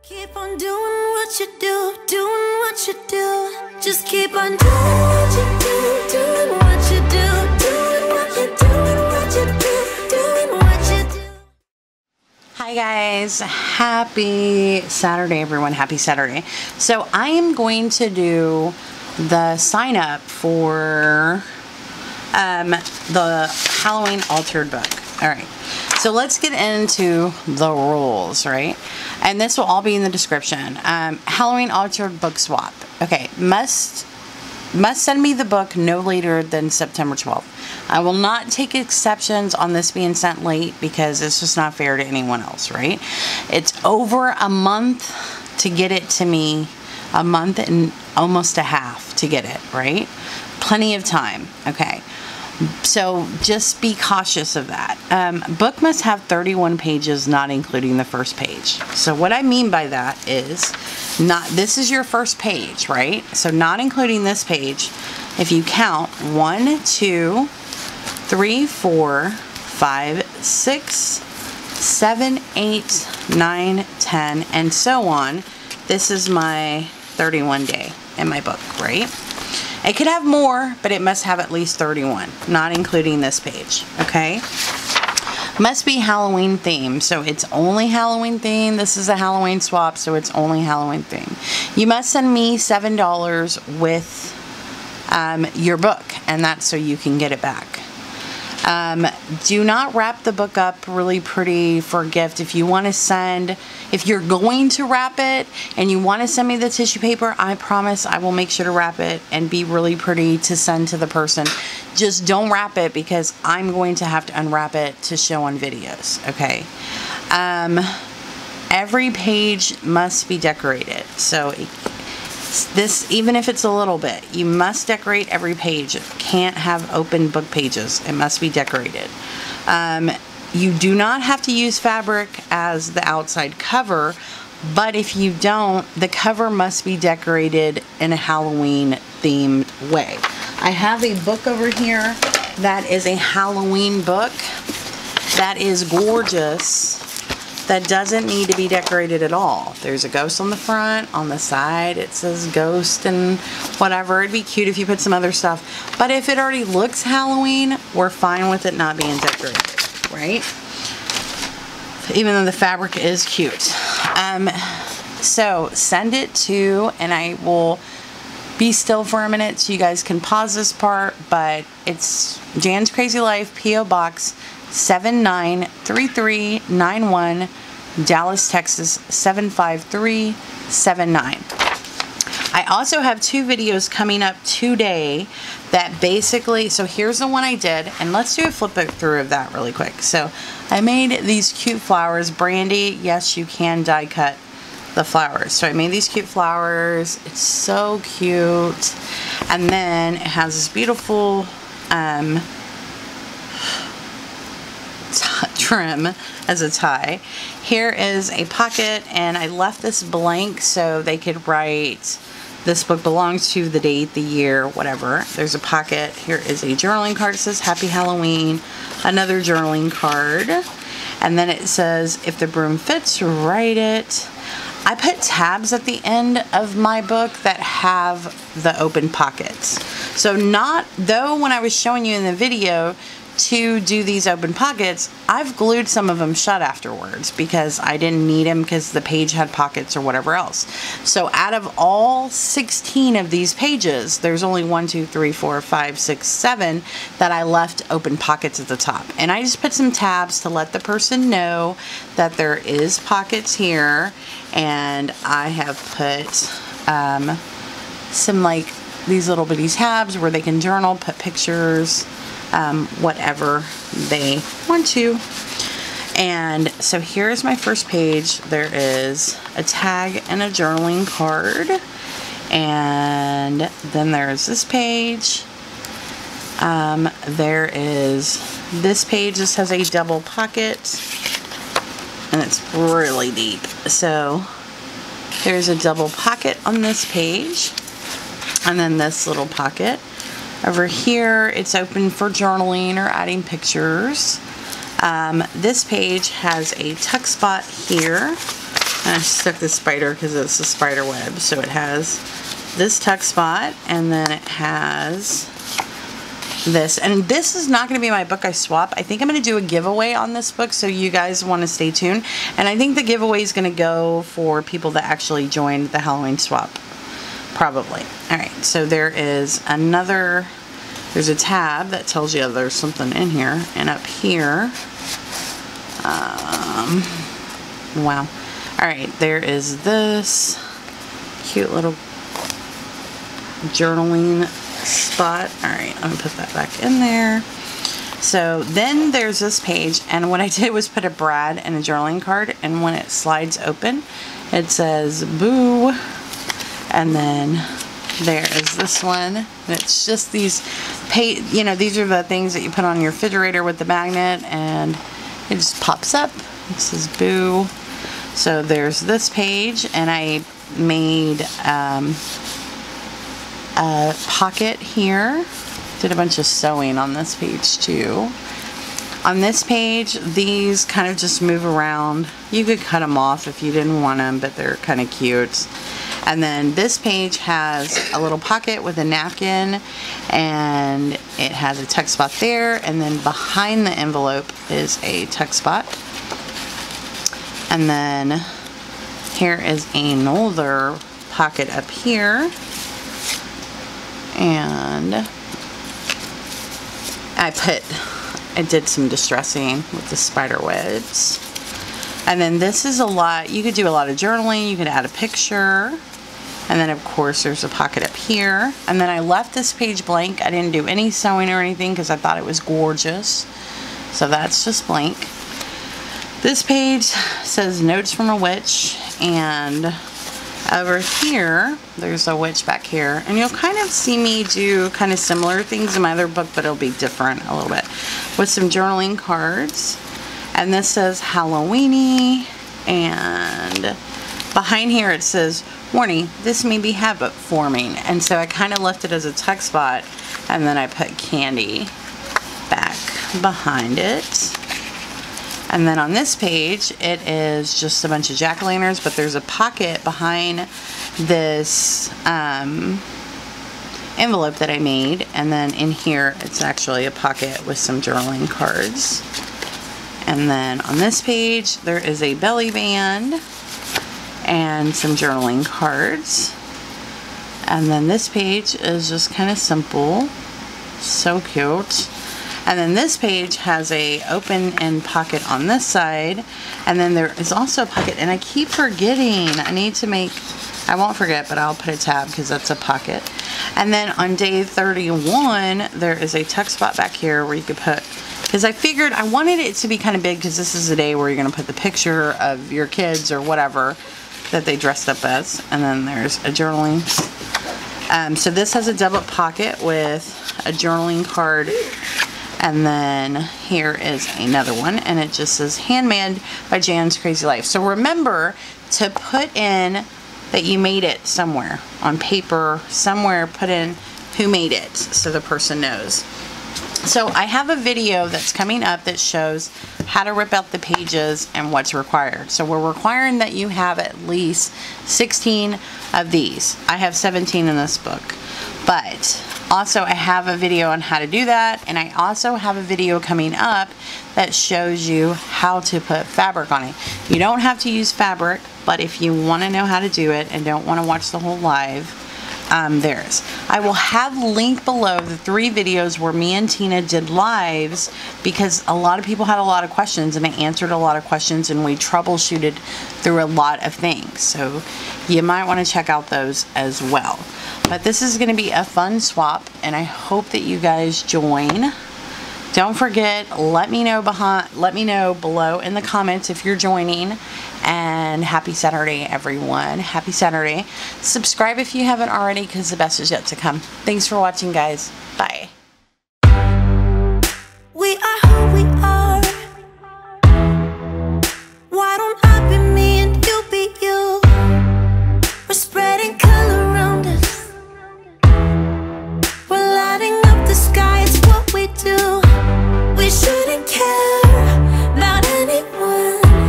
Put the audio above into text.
Keep on doing what you do, doing what you do. Just keep on doing what you do, doing what you do, doing what you do, what you do, doing what you do. Hi guys, happy Saturday everyone, happy Saturday. So I am going to do the sign up for the Halloween altered book. Alright, so let's get into the rules, right? And this will all be in the description. Halloween altered book swap. Okay, must send me the book no later than September 12th. I will not take exceptions on this being sent late because it's just not fair to anyone else, right? It's over a month to get it to me, a month and almost a half to get it, right? Plenty of time, okay? So just be cautious of that. Book must have 31 pages, not including the first page. So what I mean by that is, this is your first page, right? So not including this page, if you count 1, 2, 3, 4, 5, 6, 7, 8, 9, 10, and so on. This is my 31 day in my book, right? It could have more, but it must have at least 31, not including this page, okay? Must be Halloween themed, so it's only Halloween themed. This is a Halloween swap, so it's only Halloween themed. You must send me $7 with your book, and that's so you can get it back. Do not wrap the book up really pretty for a gift. If you want to send, if you're going to wrap it and you want to send me the tissue paper, I promise I will make sure to wrap it and be really pretty to send to the person. Just don't wrap it because I'm going to have to unwrap it to show on videos, okay? Every page must be decorated. So this, even if it's a little bit, you must decorate every page. It can't have open book pages. It must be decorated. You do not have to use fabric as the outside cover, but if you don't, the cover must be decorated in a Halloween themed way. I have a book over here that is a Halloween book that is gorgeous, that doesn't need to be decorated at all. There's a ghost on the front, on the side it says ghost and whatever. It'd be cute if you put some other stuff, but if it already looks Halloween, we're fine with it not being decorated, right? Even though the fabric is cute. So send it to, and I will be still for a minute so you guys can pause this part, but it's JanscrazyLife, P.O. Box 793391, Dallas, Texas 75379. I also have 2 videos coming up today that basically, so here's the one I did, and let's do a flip through of that really quick. So I made these cute flowers. Brandy, yes, you can die cut the flowers. So I made these cute flowers. It's so cute. And then it has this beautiful trim as a tie. Here is a pocket, and I left this blank so they could write, this book belongs to the date, the year, whatever. There's a pocket. Here is a journaling card. It says Happy Halloween. Another journaling card. And then it says, if the broom fits, write it. I put tabs at the end of my book that have the open pockets. So not, though when I was showing you in the video to do these open pockets, I've glued some of them shut afterwards because I didn't need them because the page had pockets or whatever else. So out of all 16 of these pages, there's only 1, 2, 3, 4, 5, 6, 7 that I left open pockets at the top. And I just put some tabs to let the person know that there is pockets here, and I have put some like these little bitty tabs where they can journal, put pictures, whatever they want to. And so here's my first page. There is a tag and a journaling card, and then there's this page. There is this page. This has a double pocket, and it's really deep. So there's a double pocket on this page, and then this little pocket. Over here, it's open for journaling or adding pictures. This page has a tuck spot here, I stuck the spider because it's a spider web. So it has this tuck spot, and then it has this. And this is not going to be my book I swap. I think I'm going to do a giveaway on this book, so you guys want to stay tuned. And I think the giveaway is going to go for people that actually joined the Halloween swap. Probably. Alright, so there is another, there's a tab that tells you there's something in here. And up here, wow. Alright, there is this cute little journaling spot. Alright, I'm going to put that back in there. So then there's this page, and what I did was put a Brad and a journaling card, and when it slides open, it says boo. And then there is this one, and it's just these, you know, these are the things that you put on your refrigerator with the magnet, and it just pops up. It says boo. So there's this page, and I made a pocket here. Did a bunch of sewing on this page too. On this page, these kind of just move around. You could cut them off if you didn't want them, but they're kind of cute. And then this page has a little pocket with a napkin, and it has a tuck spot there, and then behind the envelope is a tuck spot. And then here is another pocket up here, and I did some distressing with the spider webs. And then this is a lot, you could do a lot of journaling, you could add a picture. And then of course there's a pocket up here. And then I left this page blank. I didn't do any sewing or anything because I thought it was gorgeous. So that's just blank. This page says notes from a witch, and over here there's a witch back here, and you'll kind of see me do kind of similar things in my other book, but it'll be different a little bit, with some journaling cards. And this says Halloweeny, and behind here it says warning, this may be habit forming. And so I kind of left it as a tuck spot, and then I put candy back behind it. And then on this page, it is just a bunch of jack-o'-lanterns, but there's a pocket behind this envelope that I made. And then in here, it's actually a pocket with some journaling cards. And then on this page, there is a belly band and some journaling cards. And then this page is just kind of simple. So cute. And then this page has a open end pocket on this side, and then there is also a pocket, and I keep forgetting, I need to make, I won't forget, but I'll put a tab because that's a pocket. And then on day 31, there is a tuck spot back here where you could put, because I figured I wanted it to be kind of big because this is the day where you're going to put the picture of your kids or whatever that they dressed up as. And then there's a journaling. So this has a double pocket with a journaling card. And then here is another one, and it just says handmade by JanscrazyLife. So remember to put in that you made it somewhere on paper, somewhere, put in who made it so the person knows. So I have a video that's coming up that shows how to rip out the pages and what's required. So we're requiring that you have at least 16 of these. I have 17 in this book. But also I have a video on how to do that, and I also have a video coming up that shows you how to put fabric on it. You don't have to use fabric, but if you want to know how to do it and don't want to watch the whole live, there's. I will have linked below the 3 videos where me and Tina did lives, because a lot of people had a lot of questions, and I answered a lot of questions, and we troubleshooted through a lot of things. So you might want to check out those as well. But this is going to be a fun swap, and I hope that you guys join. Don't forget, let me know below in the comments if you're joining. And happy Saturday, everyone. Happy Saturday. Subscribe if you haven't already, because the best is yet to come. Thanks for watching, guys. Bye.